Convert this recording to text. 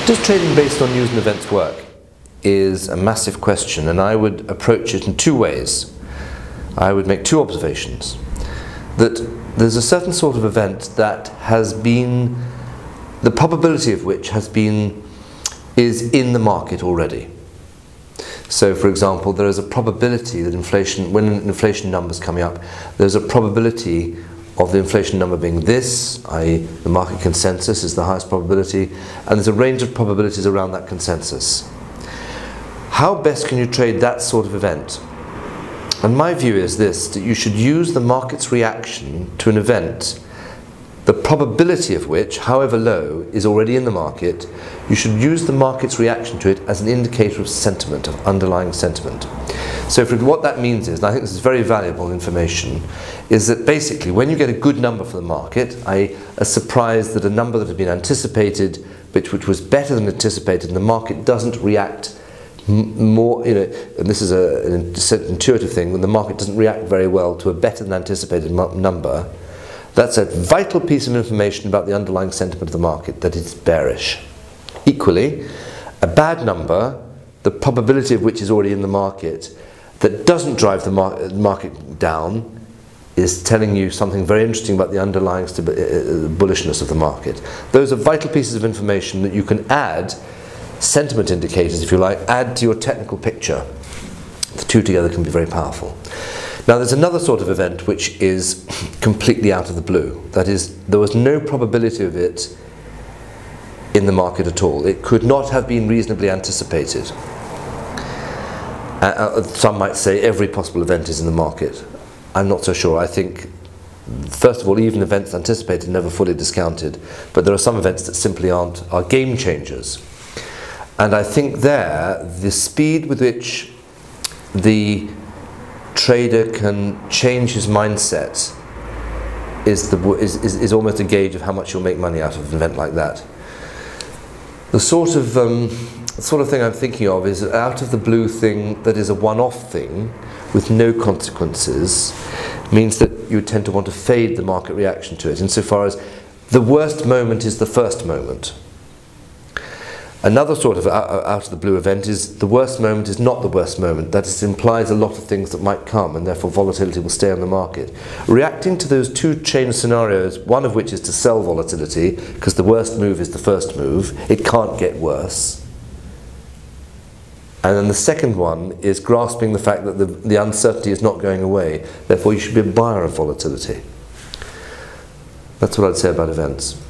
Does trading based on news and events work? Is a massive question, and I would approach it in two ways. I would make two observations. That there's a certain sort of event that has been, the probability of which is in the market already. So, for example, there is a probability that inflation, when inflation numbers coming up, there's a probability of the inflation number being this, i.e. the market consensus is the highest probability, and there's a range of probabilities around that consensus. How best can you trade that sort of event? And my view is this, that you should use the market's reaction to an event, the probability of which, however low, is already in the market. You should use the market's reaction to it as an indicator of sentiment, of underlying sentiment. So what that means is, and I think this is very valuable information, is that basically when you get a good number for the market, i.e. a surprise that a number that had been anticipated, which was better than anticipated, and the market doesn't react more, and this is an intuitive thing, when the market doesn't react very well to a better than anticipated number, that's a vital piece of information about the underlying sentiment of the market, that it's bearish. Equally, a bad number, the probability of which is already in the market, that doesn't drive the market down, is telling you something very interesting about the underlying bullishness of the market. Those are vital pieces of information that you can add, sentiment indicators if you like, add to your technical picture. The two together can be very powerful. Now there's another sort of event which is completely out of the blue. That is, there was no probability of it in the market at all. It could not have been reasonably anticipated. Some might say every possible event is in the market. I'm not so sure. I think, first of all, even events anticipated never fully discounted, but there are some events that simply are game changers. And I think there, the speed with which the trader can change his mindset is almost a gauge of how much you'll make money out of an event like that. The sort of thing I'm thinking of is an out of the blue thing that is a one-off thing with no consequences, means that you tend to want to fade the market reaction to it, insofar as the worst moment is the first moment. Another sort of out of the blue event is the worst moment is not the worst moment. That is, implies a lot of things that might come, and therefore volatility will stay on the market. Reacting to those two chain scenarios, one of which is to sell volatility, because the worst move is the first move, it can't get worse. And then the second one is grasping the fact that the uncertainty is not going away, therefore you should be a buyer of volatility. That's what I'd say about events.